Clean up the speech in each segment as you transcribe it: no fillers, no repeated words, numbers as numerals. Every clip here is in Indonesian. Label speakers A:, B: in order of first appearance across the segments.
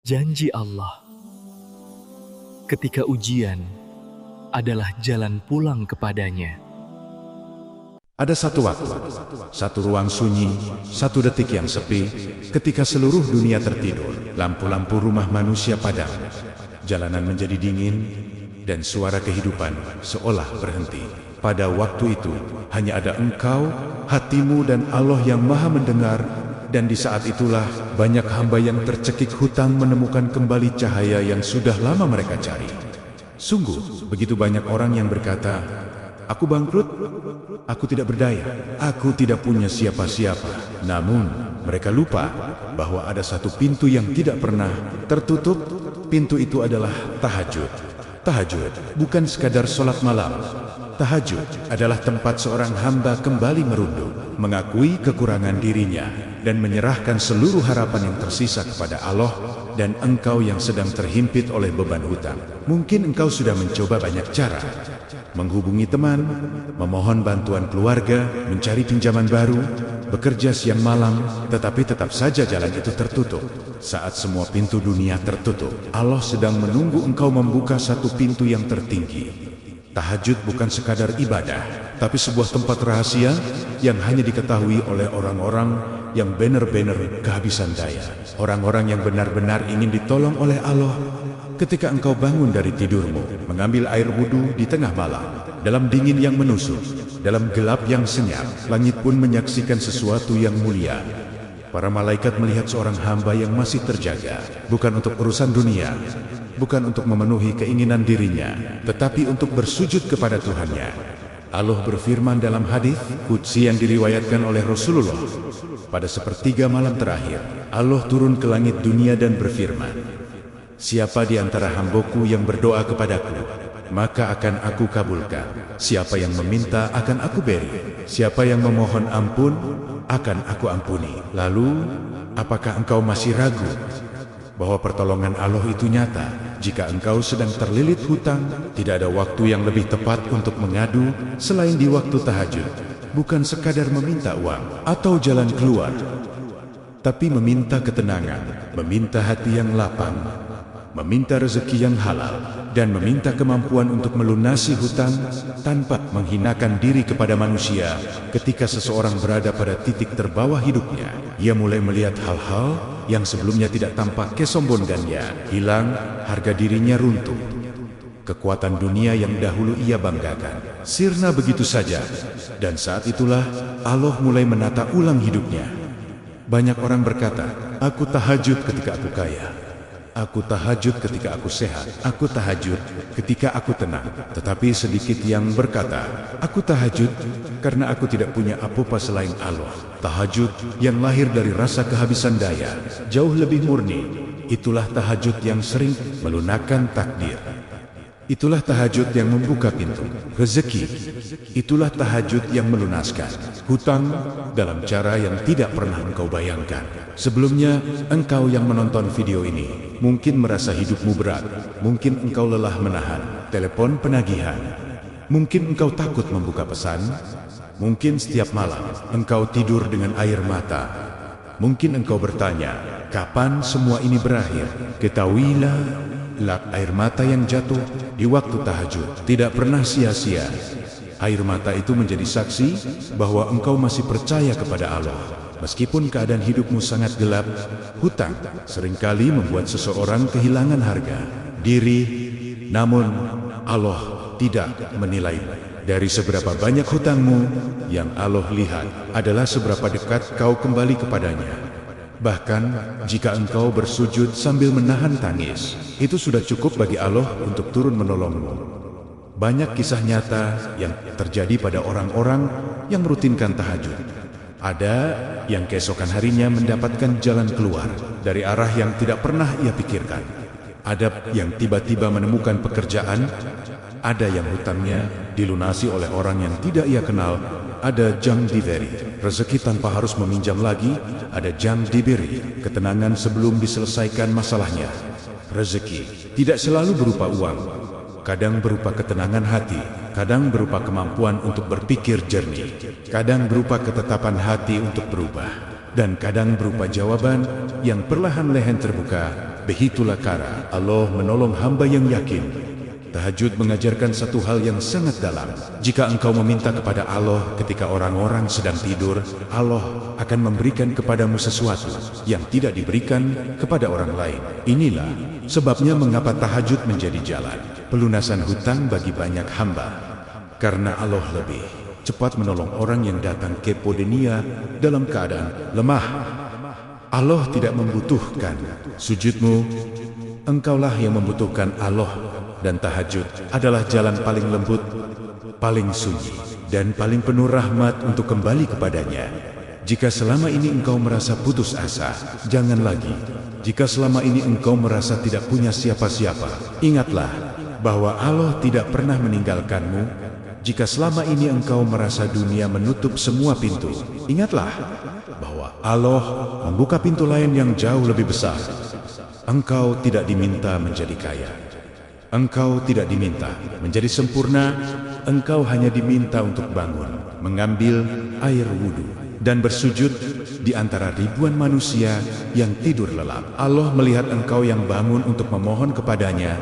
A: Janji Allah, ketika ujian adalah jalan pulang kepadanya.
B: Ada satu waktu, satu ruang sunyi, satu detik yang sepi, ketika seluruh dunia tertidur, lampu-lampu rumah manusia padam, jalanan menjadi dingin, dan suara kehidupan seolah berhenti. Pada waktu itu, hanya ada engkau, hatimu dan Allah yang maha mendengar, dan di saat itulah banyak hamba yang tercekik hutang menemukan kembali cahaya yang sudah lama mereka cari. Sungguh, begitu banyak orang yang berkata, "Aku bangkrut, aku tidak berdaya, aku tidak punya siapa-siapa." Namun, mereka lupa bahwa ada satu pintu yang tidak pernah tertutup. Pintu itu adalah tahajud. Tahajud bukan sekadar sholat malam. Tahajud adalah tempat seorang hamba kembali merunduk, mengakui kekurangan dirinya, dan menyerahkan seluruh harapan yang tersisa kepada Allah. Dan engkau yang sedang terhimpit oleh beban hutang, mungkin engkau sudah mencoba banyak cara, menghubungi teman, memohon bantuan keluarga, mencari pinjaman baru, bekerja siang malam, tetapi tetap saja jalan itu tertutup. Saat semua pintu dunia tertutup, Allah sedang menunggu engkau membuka satu pintu yang tertinggi. Tahajud bukan sekadar ibadah, tapi sebuah tempat rahasia yang hanya diketahui oleh orang-orang yang benar-benar kehabisan daya. Orang-orang yang benar-benar ingin ditolong oleh Allah. Ketika engkau bangun dari tidurmu, mengambil air wudhu di tengah malam, dalam dingin yang menusuk, dalam gelap yang senyap, langit pun menyaksikan sesuatu yang mulia. Para malaikat melihat seorang hamba yang masih terjaga, bukan untuk urusan dunia, bukan untuk memenuhi keinginan dirinya, tetapi untuk bersujud kepada Tuhannya. Allah berfirman dalam hadis qudsi yang diriwayatkan oleh Rasulullah, pada sepertiga malam terakhir, Allah turun ke langit dunia dan berfirman, "Siapa di antara hambaku yang berdoa kepadaku, maka akan aku kabulkan. Siapa yang meminta akan aku beri. Siapa yang memohon ampun, akan aku ampuni." Lalu, apakah engkau masih ragu bahwa pertolongan Allah itu nyata? Jika engkau sedang terlilit hutang, tidak ada waktu yang lebih tepat untuk mengadu selain di waktu tahajud. Bukan sekadar meminta uang atau jalan keluar, tapi meminta ketenangan, meminta hati yang lapang, meminta rezeki yang halal, dan meminta kemampuan untuk melunasi hutang tanpa menghinakan diri kepada manusia. Ketika seseorang berada pada titik terbawah hidupnya, ia mulai melihat hal-hal yang sebelumnya tidak tampak, kesombongannya hilang, harga dirinya runtuh. Kekuatan dunia yang dahulu ia banggakan sirna begitu saja, dan saat itulah Allah mulai menata ulang hidupnya. Banyak orang berkata, "Aku tahajud ketika aku kaya. Aku tahajud ketika aku sehat. Aku tahajud ketika aku tenang." Tetapi sedikit yang berkata, "Aku tahajud karena aku tidak punya apa-apa selain Allah." Tahajud yang lahir dari rasa kehabisan daya, jauh lebih murni. Itulah tahajud yang sering melunakkan takdir. Itulah tahajud yang membuka pintu rezeki. Itulah tahajud yang melunaskan hutang dalam cara yang tidak pernah engkau bayangkan. Sebelumnya, engkau yang menonton video ini mungkin merasa hidupmu berat. Mungkin engkau lelah menahan telepon penagihan. Mungkin engkau takut membuka pesan. Mungkin setiap malam engkau tidur dengan air mata. Mungkin engkau bertanya, kapan semua ini berakhir? Ketahuilah, air mata yang jatuh di waktu tahajud tidak pernah sia-sia. Air mata itu menjadi saksi bahwa engkau masih percaya kepada Allah. Meskipun keadaan hidupmu sangat gelap, hutang seringkali membuat seseorang kehilangan harga diri. Namun, Allah tidak menilaimu. Dari seberapa banyak hutangmu, yang Allah lihat adalah seberapa dekat kau kembali kepadanya. Bahkan, jika engkau bersujud sambil menahan tangis, itu sudah cukup bagi Allah untuk turun menolongmu. Banyak kisah nyata yang terjadi pada orang-orang yang merutinkan tahajud. Ada yang keesokan harinya mendapatkan jalan keluar dari arah yang tidak pernah ia pikirkan. Ada yang tiba-tiba menemukan pekerjaan. Ada yang hutangnya dilunasi oleh orang yang tidak ia kenal. Ada jam diberi rezeki tanpa harus meminjam lagi. Ada jam diberi ketenangan sebelum diselesaikan masalahnya. Rezeki tidak selalu berupa uang, kadang berupa ketenangan hati, kadang berupa kemampuan untuk berpikir jernih, kadang berupa ketetapan hati untuk berubah. dan kadang berupa jawaban yang perlahan-lahan terbuka. Begitulah cara Allah menolong hamba yang yakin. Tahajud mengajarkan satu hal yang sangat dalam. Jika engkau meminta kepada Allah ketika orang-orang sedang tidur, Allah akan memberikan kepadamu sesuatu yang tidak diberikan kepada orang lain. Inilah sebabnya mengapa tahajud menjadi jalan pelunasan hutang bagi banyak hamba. Karena Allah lebih cepat menolong orang yang datang ke dunia dalam keadaan lemah. Allah tidak membutuhkan sujudmu, engkaulah yang membutuhkan Allah. Dan tahajud adalah jalan paling lembut, paling sunyi, dan paling penuh rahmat untuk kembali kepadanya. Jika selama ini engkau merasa putus asa, jangan lagi. Jika selama ini engkau merasa tidak punya siapa-siapa, ingatlah bahwa Allah tidak pernah meninggalkanmu. Jika selama ini engkau merasa dunia menutup semua pintu, ingatlah bahwa Allah membuka pintu lain yang jauh lebih besar. Engkau tidak diminta menjadi kaya. Engkau tidak diminta menjadi sempurna, engkau hanya diminta untuk bangun, mengambil air wudhu, dan bersujud di antara ribuan manusia yang tidur lelap. Allah melihat engkau yang bangun untuk memohon kepadanya,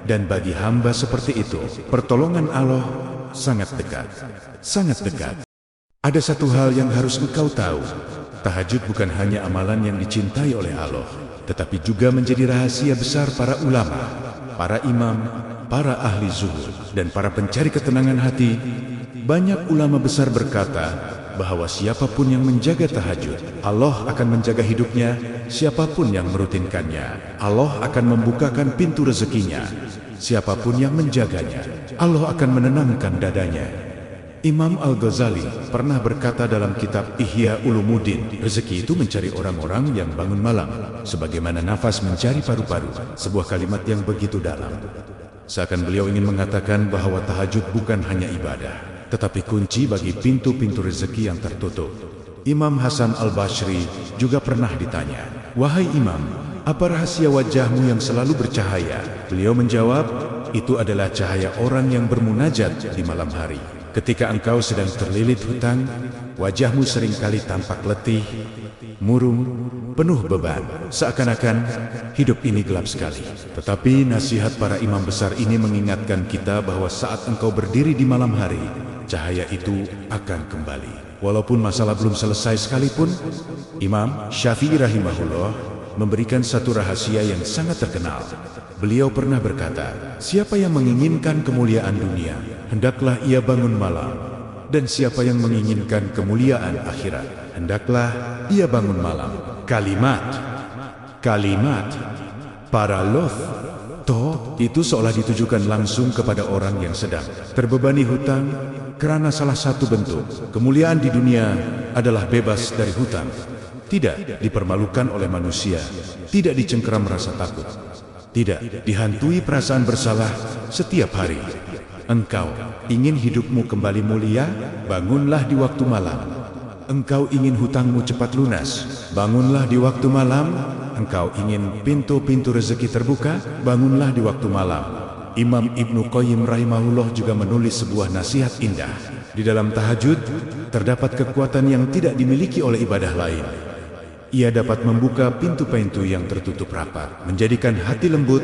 B: dan bagi hamba seperti itu, pertolongan Allah sangat dekat, sangat dekat. Ada satu hal yang harus engkau tahu, tahajud bukan hanya amalan yang dicintai oleh Allah, tetapi juga menjadi rahasia besar para ulama, para imam, para ahli zuhud, dan para pencari ketenangan hati. Banyak ulama besar berkata bahwa siapapun yang menjaga tahajud, Allah akan menjaga hidupnya. Siapapun yang merutinkannya, Allah akan membukakan pintu rezekinya. Siapapun yang menjaganya, Allah akan menenangkan dadanya. Imam Al-Ghazali pernah berkata dalam kitab Ihya Ulumuddin, rezeki itu mencari orang-orang yang bangun malam, sebagaimana nafas mencari paru-paru. Sebuah kalimat yang begitu dalam. Seakan beliau ingin mengatakan bahwa tahajud bukan hanya ibadah, tetapi kunci bagi pintu-pintu rezeki yang tertutup. Imam Hasan Al-Basri juga pernah ditanya, "Wahai Imam, apa rahasia wajahmu yang selalu bercahaya?" Beliau menjawab, "Itu adalah cahaya orang yang bermunajat di malam hari." Ketika engkau sedang terlilit hutang, wajahmu seringkali tampak letih, murung, penuh beban, seakan-akan hidup ini gelap sekali. Tetapi nasihat para imam besar ini mengingatkan kita bahwa saat engkau berdiri di malam hari, cahaya itu akan kembali. Walaupun masalah belum selesai sekalipun, Imam Syafi'i rahimahullah memberikan satu rahasia yang sangat terkenal. Beliau pernah berkata, siapa yang menginginkan kemuliaan dunia, hendaklah ia bangun malam. Dan siapa yang menginginkan kemuliaan akhirat, hendaklah ia bangun malam. Kalimat para loth to itu seolah ditujukan langsung kepada orang yang sedang terbebani hutang karena salah satu bentuk kemuliaan di dunia adalah bebas dari hutang, tidak dipermalukan oleh manusia, tidak dicengkeram rasa takut, tidak dihantui perasaan bersalah setiap hari. Engkau ingin hidupmu kembali mulia? Bangunlah di waktu malam. Engkau ingin hutangmu cepat lunas? Bangunlah di waktu malam. Engkau ingin pintu-pintu rezeki terbuka? Bangunlah di waktu malam. Imam Ibnu Qayyim rahimahullah juga menulis sebuah nasihat indah. Di dalam tahajud terdapat kekuatan yang tidak dimiliki oleh ibadah lain. Ia dapat membuka pintu-pintu yang tertutup rapat, menjadikan hati lembut,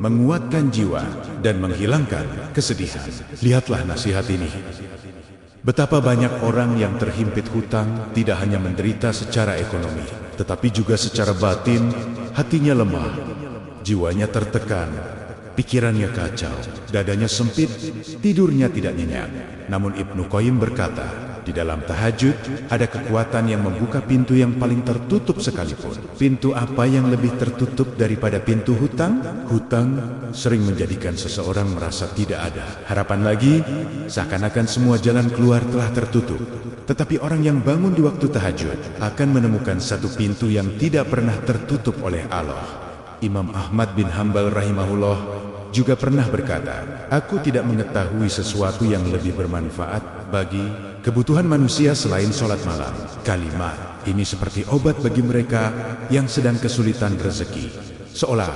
B: menguatkan jiwa, dan menghilangkan kesedihan. Lihatlah nasihat ini. Betapa banyak orang yang terhimpit hutang tidak hanya menderita secara ekonomi, tetapi juga secara batin. Hatinya lemah, jiwanya tertekan, pikirannya kacau, dadanya sempit, tidurnya tidak nyenyak. Namun Ibnu Qayyim berkata, di dalam tahajud ada kekuatan yang membuka pintu yang paling tertutup sekalipun. Pintu apa yang lebih tertutup daripada pintu hutang? Hutang sering menjadikan seseorang merasa tidak ada harapan lagi, seakan-akan semua jalan keluar telah tertutup. Tetapi orang yang bangun di waktu tahajud akan menemukan satu pintu yang tidak pernah tertutup oleh Allah. Imam Ahmad bin Hanbal rahimahullah juga pernah berkata, aku tidak mengetahui sesuatu yang lebih bermanfaat bagi kebutuhan manusia selain sholat malam. Kalimat ini seperti obat bagi mereka yang sedang kesulitan rezeki. Seolah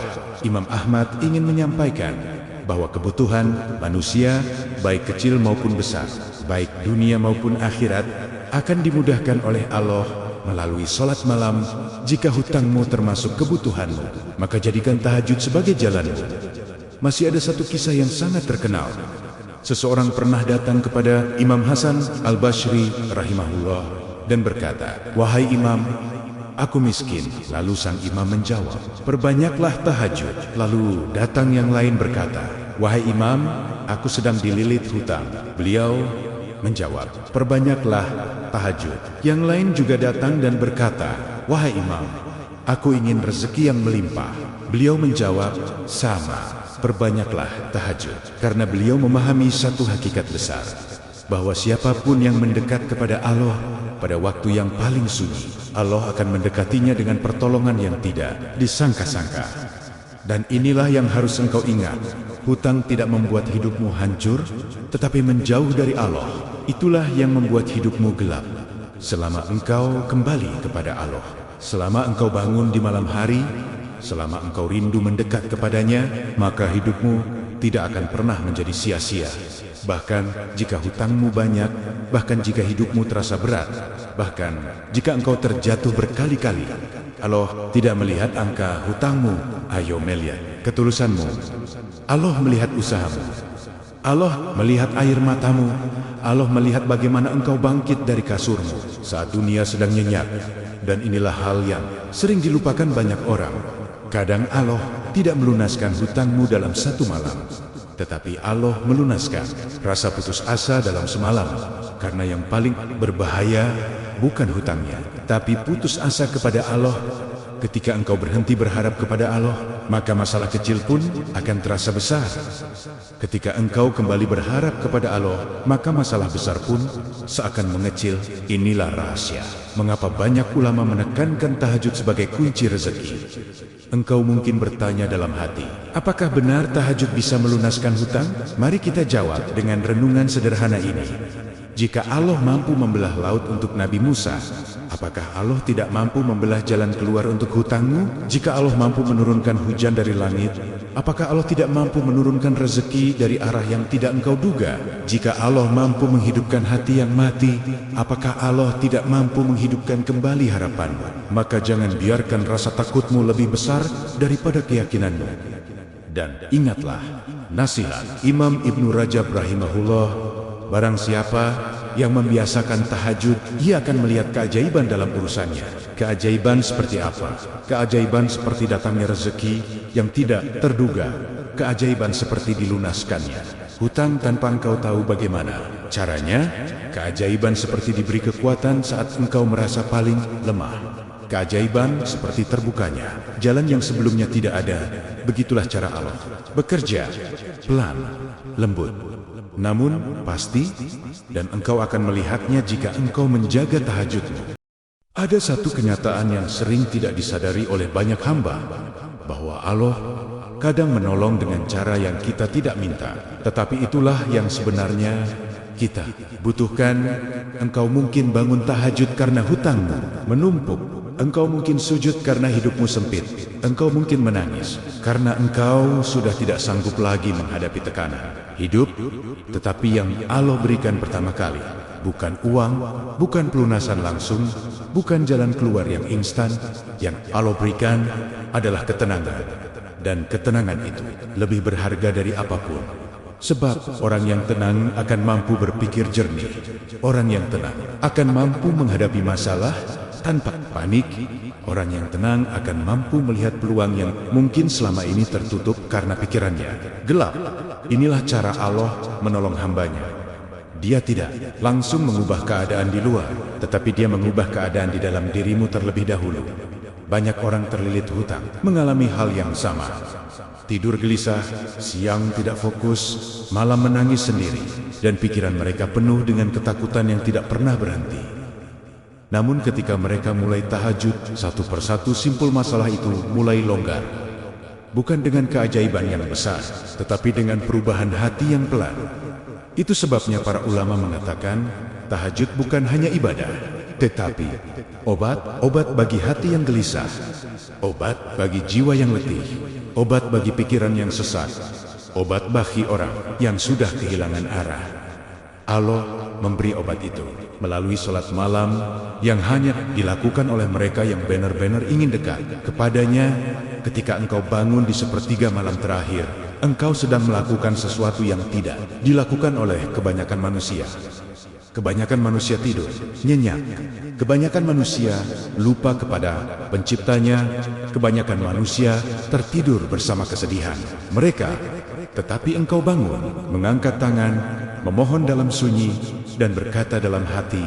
B: Imam Ahmad ingin menyampaikan bahwa kebutuhan manusia, baik kecil maupun besar, baik dunia maupun akhirat, akan dimudahkan oleh Allah melalui sholat malam. Jika hutangmu termasuk kebutuhanmu, maka jadikan tahajud sebagai jalanmu. Masih ada satu kisah yang sangat terkenal. Seseorang pernah datang kepada Imam Hasan Al-Basri rahimahullah dan berkata, "Wahai Imam, aku miskin." Lalu sang imam menjawab, "Perbanyaklah tahajud." Lalu datang yang lain berkata, "Wahai Imam, aku sedang dililit hutang." Beliau menjawab, "Perbanyaklah tahajud." Yang lain juga datang dan berkata, "Wahai Imam, aku ingin rezeki yang melimpah." Beliau menjawab, "Sama, perbanyaklah tahajud." Karena beliau memahami satu hakikat besar, bahwa siapapun yang mendekat kepada Allah pada waktu yang paling sunyi, Allah akan mendekatinya dengan pertolongan yang tidak disangka-sangka. Dan inilah yang harus engkau ingat. Hutang tidak membuat hidupmu hancur, tetapi menjauh dari Allah. Itulah yang membuat hidupmu gelap. Selama engkau kembali kepada Allah, selama engkau bangun di malam hari, selama engkau rindu mendekat kepadanya, maka hidupmu tidak akan pernah menjadi sia-sia. Bahkan jika hutangmu banyak, bahkan jika hidupmu terasa berat, bahkan jika engkau terjatuh berkali-kali, Allah tidak melihat angka hutangmu. Ayo melihat ketulusanmu. Allah melihat usahamu. Allah melihat air matamu. Allah melihat bagaimana engkau bangkit dari kasurmu saat dunia sedang nyenyak. Dan inilah hal yang sering dilupakan banyak orang. Kadang Allah tidak melunaskan hutangmu dalam satu malam, tetapi Allah melunaskan rasa putus asa dalam semalam. Karena yang paling berbahaya bukan hutangnya, tapi putus asa kepada Allah. Ketika engkau berhenti berharap kepada Allah, maka masalah kecil pun akan terasa besar. Ketika engkau kembali berharap kepada Allah, maka masalah besar pun seakan mengecil. Inilah rahasia mengapa banyak ulama menekankan tahajud sebagai kunci rezeki. Engkau mungkin bertanya dalam hati, apakah benar tahajud bisa melunaskan hutang? Mari kita jawab dengan renungan sederhana ini. Jika Allah mampu membelah laut untuk Nabi Musa, apakah Allah tidak mampu membelah jalan keluar untuk hutangmu? Jika Allah mampu menurunkan hujan dari langit, apakah Allah tidak mampu menurunkan rezeki dari arah yang tidak engkau duga? Jika Allah mampu menghidupkan hati yang mati, apakah Allah tidak mampu menghidupkan kembali harapanmu? Maka jangan biarkan rasa takutmu lebih besar daripada keyakinanmu. Dan ingatlah nasihat Imam Ibnu Rajab rahimahullah, barang siapa yang membiasakan tahajud, ia akan melihat keajaiban dalam urusannya. Keajaiban seperti apa? Keajaiban seperti datangnya rezeki yang tidak terduga. Keajaiban seperti dilunaskannya hutang tanpa engkau tahu bagaimana caranya. Keajaiban seperti diberi kekuatan saat engkau merasa paling lemah. Keajaiban seperti terbukanya jalan yang sebelumnya tidak ada. Begitulah cara Allah bekerja, pelan, lembut, namun pasti, dan engkau akan melihatnya jika engkau menjaga tahajudmu. Ada satu kenyataan yang sering tidak disadari oleh banyak hamba, bahwa Allah kadang menolong dengan cara yang kita tidak minta. Tetapi itulah yang sebenarnya kita butuhkan. Engkau mungkin bangun tahajud karena hutangmu menumpuk. Engkau mungkin sujud karena hidupmu sempit. Engkau mungkin menangis karena engkau sudah tidak sanggup lagi menghadapi tekanan hidup. Tetapi yang Allah berikan pertama kali bukan uang, bukan pelunasan langsung, bukan jalan keluar yang instan. Yang Allah berikan adalah ketenangan. Dan ketenangan itu lebih berharga dari apapun. Sebab orang yang tenang akan mampu berpikir jernih. Orang yang tenang akan mampu menghadapi masalah tanpa panik. Orang yang tenang akan mampu melihat peluang yang mungkin selama ini tertutup karena pikirannya gelap. Inilah cara Allah menolong hambanya. Dia tidak langsung mengubah keadaan di luar, tetapi dia mengubah keadaan di dalam dirimu terlebih dahulu. Banyak orang terlilit hutang mengalami hal yang sama. Tidur gelisah, siang tidak fokus, malam menangis sendiri, dan pikiran mereka penuh dengan ketakutan yang tidak pernah berhenti. Namun ketika mereka mulai tahajud, satu persatu simpul masalah itu mulai longgar. Bukan dengan keajaiban yang besar, tetapi dengan perubahan hati yang pelan. Itu sebabnya para ulama mengatakan, tahajud bukan hanya ibadah, tetapi obat bagi hati yang gelisah, obat bagi jiwa yang letih, obat bagi pikiran yang sesat, obat bagi orang yang sudah kehilangan arah. Allah memberi obat itu melalui sholat malam yang hanya dilakukan oleh mereka yang benar-benar ingin dekat kepadanya. Ketika engkau bangun di sepertiga malam terakhir, engkau sedang melakukan sesuatu yang tidak dilakukan oleh kebanyakan manusia. Kebanyakan manusia tidur, nyenyak. Kebanyakan manusia lupa kepada penciptanya. Kebanyakan manusia tertidur bersama kesedihan mereka. Tetapi engkau bangun, mengangkat tangan, memohon dalam sunyi, dan berkata dalam hati,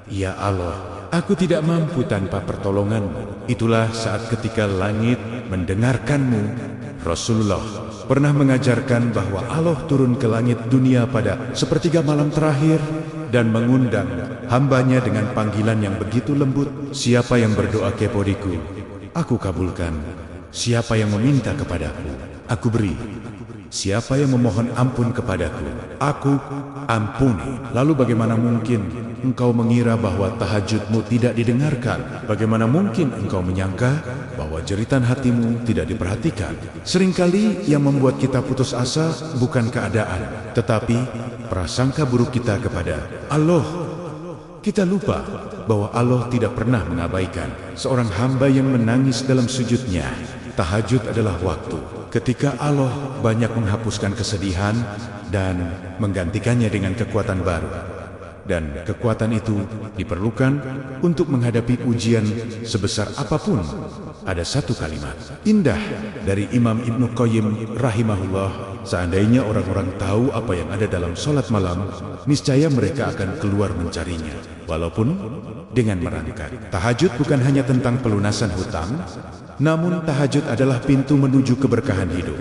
B: "Ya Allah, aku tidak mampu tanpa pertolonganmu." Itulah saat ketika langit mendengarkanmu. Rasulullah pernah mengajarkan bahwa Allah turun ke langit dunia pada sepertiga malam terakhir dan mengundang hambanya dengan panggilan yang begitu lembut. Siapa yang berdoa kepadaku, aku kabulkan. Siapa yang meminta kepadaku, aku beri. Siapa yang memohon ampun kepadaku, aku ampuni. Lalu bagaimana mungkin engkau mengira bahwa tahajudmu tidak didengarkan? Bagaimana mungkin engkau menyangka bahwa jeritan hatimu tidak diperhatikan? Seringkali yang membuat kita putus asa bukan keadaan, tetapi prasangka buruk kita kepada Allah. Kita lupa bahwa Allah tidak pernah mengabaikan seorang hamba yang menangis dalam sujudnya. Tahajud adalah waktu ketika Allah banyak menghapuskan kesedihan dan menggantikannya dengan kekuatan baru. Dan kekuatan itu diperlukan untuk menghadapi ujian sebesar apapun. Ada satu kalimat indah dari Imam Ibnu Qayyim rahimahullah. Seandainya orang-orang tahu apa yang ada dalam sholat malam, niscaya mereka akan keluar mencarinya, walaupun dengan merangkak. Tahajud bukan hanya tentang pelunasan hutang, namun tahajud adalah pintu menuju keberkahan hidup.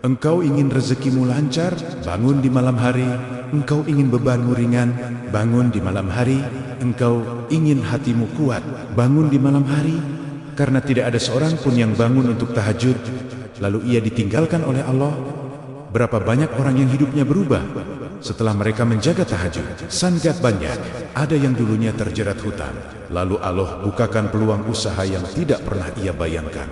B: Engkau ingin rezekimu lancar, bangun di malam hari. Engkau ingin bebanmu ringan, bangun di malam hari. Engkau ingin hatimu kuat, bangun di malam hari. Karena tidak ada seorang pun yang bangun untuk tahajud, lalu ia ditinggalkan oleh Allah. Berapa banyak orang yang hidupnya berubah setelah mereka menjaga tahajud? Sangat banyak. Ada yang dulunya terjerat hutang, lalu Allah bukakan peluang usaha yang tidak pernah ia bayangkan.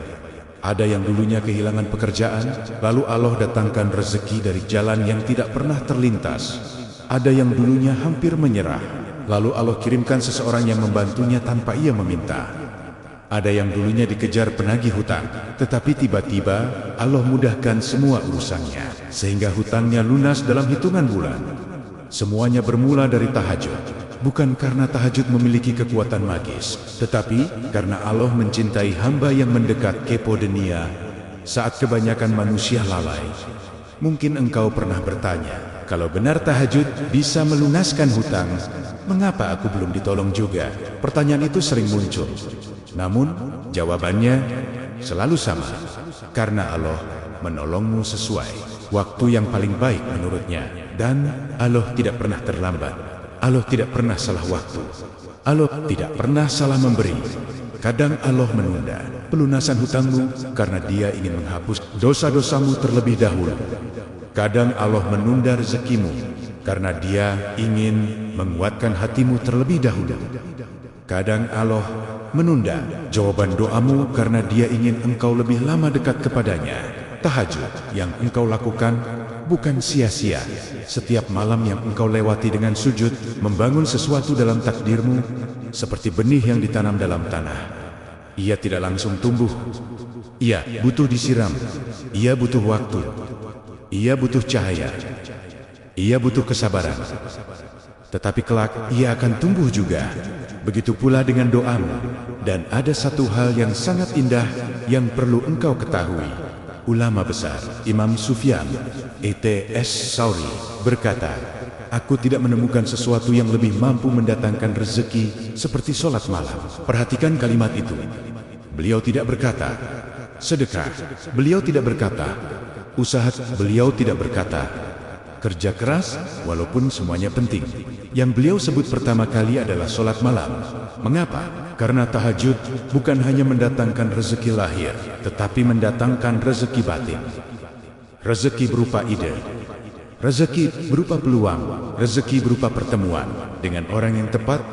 B: Ada yang dulunya kehilangan pekerjaan, lalu Allah datangkan rezeki dari jalan yang tidak pernah terlintas. Ada yang dulunya hampir menyerah, lalu Allah kirimkan seseorang yang membantunya tanpa ia meminta. Ada yang dulunya dikejar penagih hutang, tetapi tiba-tiba Allah mudahkan semua urusannya, sehingga hutangnya lunas dalam hitungan bulan. Semuanya bermula dari tahajud. Bukan karena tahajud memiliki kekuatan magis, tetapi karena Allah mencintai hamba yang mendekat kepo dunia saat kebanyakan manusia lalai. Mungkin engkau pernah bertanya, kalau benar tahajud bisa melunaskan hutang, mengapa aku belum ditolong juga? Pertanyaan itu sering muncul. Namun, jawabannya selalu sama. Karena Allah menolongmu sesuai waktu yang paling baik menurutnya. Dan Allah tidak pernah terlambat. Allah tidak pernah salah waktu. Allah tidak pernah salah memberi. Kadang Allah menunda pelunasan hutangmu karena Dia ingin menghapus dosa-dosamu terlebih dahulu. Kadang Allah menunda rezekimu karena Dia ingin menguatkan hatimu terlebih dahulu. Kadang Allah menunda jawaban doamu karena Dia ingin engkau lebih lama dekat kepadanya. Tahajud yang engkau lakukan bukan sia-sia. Setiap malam yang engkau lewati dengan sujud, membangun sesuatu dalam takdirmu, seperti benih yang ditanam dalam tanah. Ia tidak langsung tumbuh. Ia butuh disiram. Ia butuh waktu. Ia butuh cahaya. Ia butuh kesabaran. Tetapi kelak ia akan tumbuh juga. Begitu pula dengan doamu. Dan ada satu hal yang sangat indah yang perlu engkau ketahui. Ulama besar Imam Sufyan Ats-Tsauri berkata, aku tidak menemukan sesuatu yang lebih mampu mendatangkan rezeki seperti sholat malam. Perhatikan kalimat itu. Beliau tidak berkata sedekah, beliau tidak berkata usaha, beliau tidak berkata kerja keras, walaupun semuanya penting. Yang beliau sebut pertama kali adalah sholat malam. Mengapa? Karena tahajud bukan hanya mendatangkan rezeki lahir, tetapi mendatangkan rezeki batin. Rezeki berupa ide, rezeki berupa peluang, rezeki berupa pertemuan dengan orang yang tepat,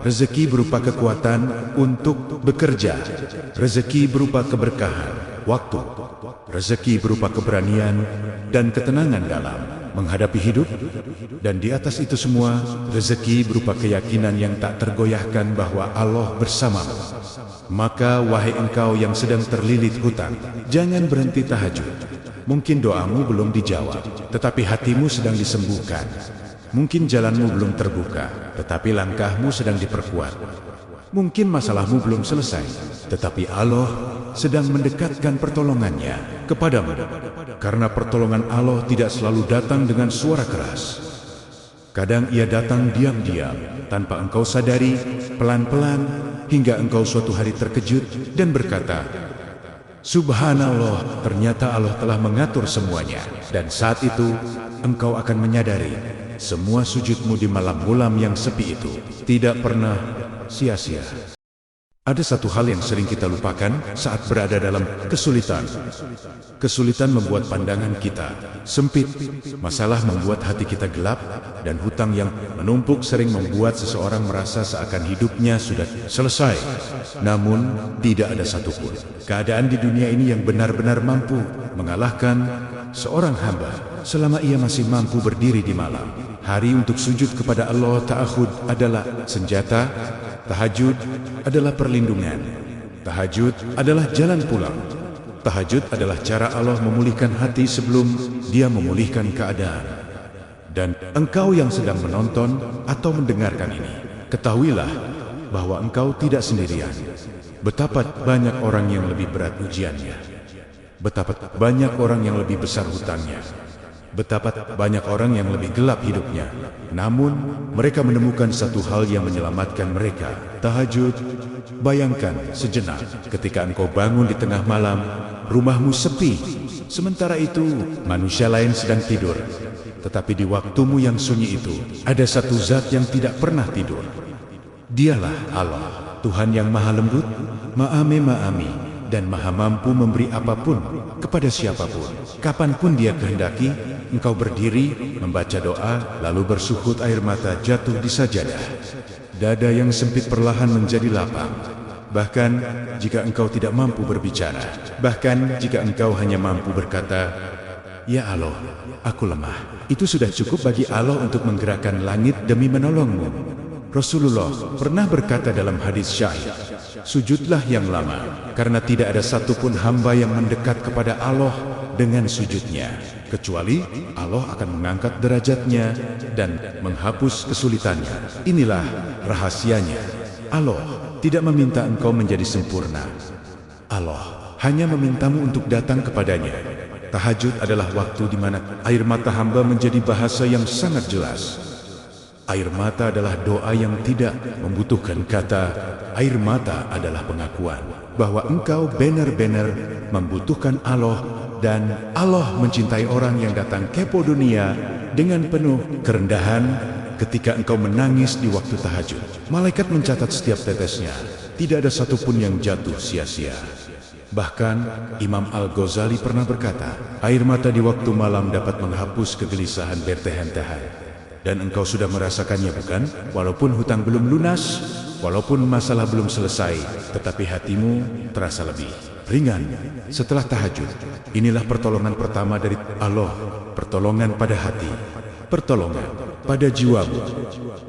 B: rezeki berupa kekuatan untuk bekerja, rezeki berupa keberkahan, waktu, rezeki berupa keberanian dan ketenangan dalam menghadapi hidup, dan di atas itu semua, rezeki berupa keyakinan yang tak tergoyahkan bahwa Allah bersamamu. Maka wahai engkau yang sedang terlilit hutang, jangan berhenti tahajud. Mungkin doamu belum dijawab, tetapi hatimu sedang disembuhkan. Mungkin jalanmu belum terbuka, tetapi langkahmu sedang diperkuat. Mungkin masalahmu belum selesai, tetapi Allah sedang mendekatkan pertolongannya kepadamu. Karena pertolongan Allah tidak selalu datang dengan suara keras. Kadang ia datang diam-diam, tanpa engkau sadari, pelan-pelan, hingga engkau suatu hari terkejut dan berkata, Subhanallah, ternyata Allah telah mengatur semuanya. Dan saat itu, engkau akan menyadari, semua sujudmu di malam-malam yang sepi itu tidak pernah sia-sia. Ada satu hal yang sering kita lupakan saat berada dalam kesulitan. Kesulitan membuat pandangan kita sempit, masalah membuat hati kita gelap, dan hutang yang menumpuk sering membuat seseorang merasa seakan hidupnya sudah selesai. Namun, tidak ada satupun keadaan di dunia ini yang benar-benar mampu mengalahkan seorang hamba selama ia masih mampu berdiri di malam hari untuk sujud kepada Allah. Ta'ahud adalah senjata, tahajud adalah perlindungan, tahajud adalah jalan pulang, tahajud adalah cara Allah memulihkan hati sebelum Dia memulihkan keadaan. Dan engkau yang sedang menonton atau mendengarkan ini, ketahuilah bahwa engkau tidak sendirian. Betapa banyak orang yang lebih berat ujiannya, betapa banyak orang yang lebih besar hutangnya, betapa banyak orang yang lebih gelap hidupnya. Namun, mereka menemukan satu hal yang menyelamatkan mereka, tahajud. Bayangkan sejenak ketika engkau bangun di tengah malam, rumahmu sepi. Sementara itu, manusia lain sedang tidur. Tetapi di waktumu yang sunyi itu, ada satu zat yang tidak pernah tidur. Dialah Allah, Tuhan yang maha lembut, maha memaafkan, dan maha mampu memberi apapun kepada siapapun. Kapanpun Dia kehendaki, engkau berdiri, membaca doa, lalu bersuhud air mata jatuh di sajadah. Dada yang sempit perlahan menjadi lapang. Bahkan jika engkau tidak mampu berbicara, bahkan jika engkau hanya mampu berkata, Ya Allah, aku lemah. Itu sudah cukup bagi Allah untuk menggerakkan langit demi menolongmu. Rasulullah pernah berkata dalam hadis syahih, sujudlah yang lama, karena tidak ada satupun hamba yang mendekat kepada Allah dengan sujudnya, kecuali Allah akan mengangkat derajatnya dan menghapus kesulitannya. Inilah rahasianya. Allah tidak meminta engkau menjadi sempurna. Allah hanya memintamu untuk datang kepadanya. Tahajud adalah waktu di mana air mata hamba menjadi bahasa yang sangat jelas. Air mata adalah doa yang tidak membutuhkan kata. Air mata adalah pengakuan bahwa engkau benar-benar membutuhkan Allah, dan Allah mencintai orang yang datang kepo dunia dengan penuh kerendahan. Ketika engkau menangis di waktu tahajud, malaikat mencatat setiap tetesnya. Tidak ada satupun yang jatuh sia-sia. Bahkan Imam Al-Ghazali pernah berkata, air mata di waktu malam dapat menghapus kegelisahan bertahan-tahan. Dan engkau sudah merasakannya, bukan? Walaupun hutang belum lunas, walaupun masalah belum selesai, tetapi hatimu terasa lebih ringan setelah tahajud. Inilah pertolongan pertama dari Allah, pertolongan pada hati, pertolongan pada jiwamu,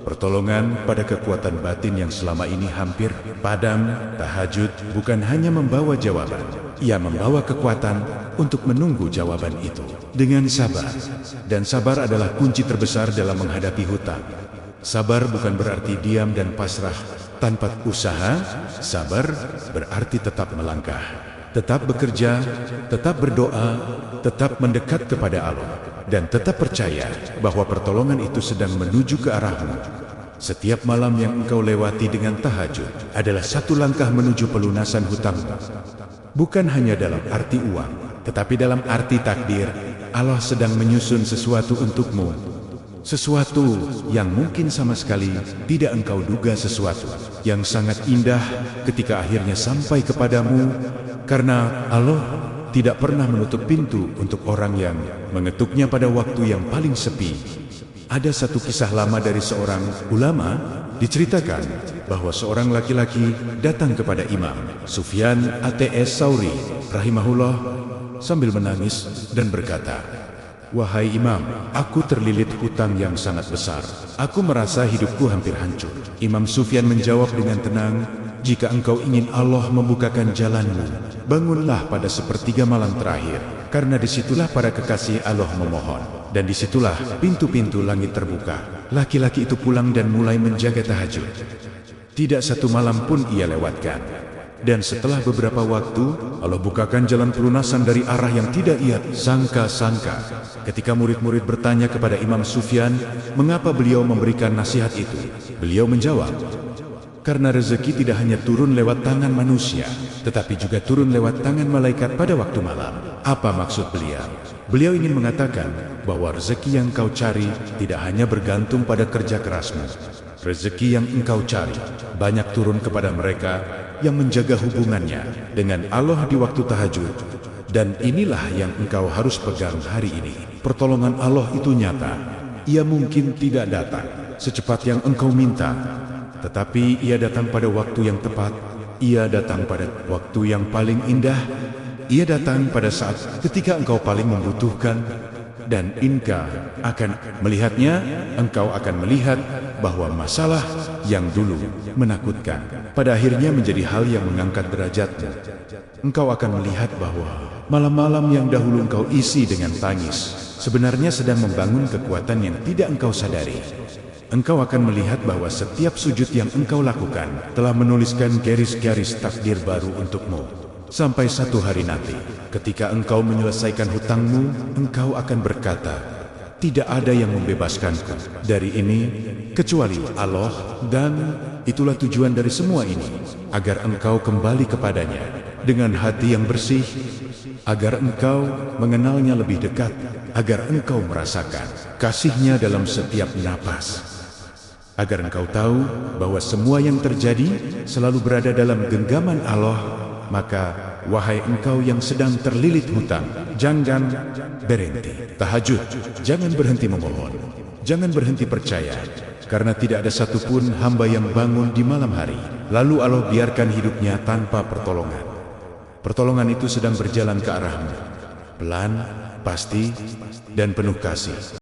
B: pertolongan pada kekuatan batin yang selama ini hampir padam. Tahajud bukan hanya membawa jawaban, ia membawa kekuatan untuk menunggu jawaban itu dengan sabar. Dan sabar adalah kunci terbesar dalam menghadapi hutang. Sabar bukan berarti diam dan pasrah tanpa usaha. Sabar berarti tetap melangkah, tetap bekerja, tetap berdoa, tetap mendekat kepada Allah, dan tetap percaya bahwa pertolongan itu sedang menuju ke arahmu. Setiap malam yang engkau lewati dengan tahajud adalah satu langkah menuju pelunasan hutangmu. Bukan hanya dalam arti uang, tetapi dalam arti takdir. Allah sedang menyusun sesuatu untukmu, sesuatu yang mungkin sama sekali tidak engkau duga, sesuatu yang sangat indah ketika akhirnya sampai kepadamu. Karena Allah tidak pernah menutup pintu untuk orang yang mengetuknya pada waktu yang paling sepi. Ada satu kisah lama dari seorang ulama. Diceritakan bahwa seorang laki-laki datang kepada Imam Sufyan Ats-Tsauri rahimahullah sambil menangis dan berkata, "Wahai Imam, aku terlilit hutang yang sangat besar. Aku merasa hidupku hampir hancur." Imam Sufyan menjawab dengan tenang, "Jika engkau ingin Allah membukakan jalanmu, bangunlah pada sepertiga malam terakhir, karena disitulah para kekasih Allah memohon. Dan disitulah pintu-pintu langit terbuka. Laki-laki itu pulang dan mulai menjaga tahajud. Tidak satu malam pun ia lewatkan. Dan setelah beberapa waktu, Allah bukakan jalan pelunasan dari arah yang tidak ia sangka-sangka." Ketika murid-murid bertanya kepada Imam Sufyan, mengapa beliau memberikan nasihat itu, beliau menjawab, "Karena rezeki tidak hanya turun lewat tangan manusia, tetapi juga turun lewat tangan malaikat pada waktu malam." Apa maksud beliau? Beliau ingin mengatakan bahwa rezeki yang kau cari tidak hanya bergantung pada kerja kerasmu. Rezeki yang engkau cari banyak turun kepada mereka yang menjaga hubungannya dengan Allah di waktu tahajud. Dan inilah yang engkau harus pegang hari ini. Pertolongan Allah itu nyata. Ia mungkin tidak datang secepat yang engkau minta, tetapi ia datang pada waktu yang tepat. Ia datang pada waktu yang paling indah. Ia datang pada saat ketika engkau paling membutuhkan. Dan engkau akan melihatnya, engkau akan melihat bahwa masalah yang dulu menakutkan pada akhirnya menjadi hal yang mengangkat derajatmu. Engkau akan melihat bahwa malam-malam yang dahulu engkau isi dengan tangis sebenarnya sedang membangun kekuatan yang tidak engkau sadari. Engkau akan melihat bahwa setiap sujud yang engkau lakukan telah menuliskan garis-garis takdir baru untukmu. Sampai satu hari nanti, ketika engkau menyelesaikan hutangmu, engkau akan berkata, "Tidak ada yang membebaskanku dari ini kecuali Allah." Dan itulah tujuan dari semua ini, agar engkau kembali kepadanya dengan hati yang bersih, agar engkau mengenalnya lebih dekat, agar engkau merasakan kasih-Nya dalam setiap napas, agar engkau tahu bahwa semua yang terjadi selalu berada dalam genggaman Allah. Maka, wahai engkau yang sedang terlilit hutang, jangan berhenti tahajud, jangan berhenti memohon, jangan berhenti percaya, karena tidak ada satupun hamba yang bangun di malam hari, lalu Allah biarkan hidupnya tanpa pertolongan. Pertolongan itu sedang berjalan ke arahmu, pelan, pasti, dan penuh kasih.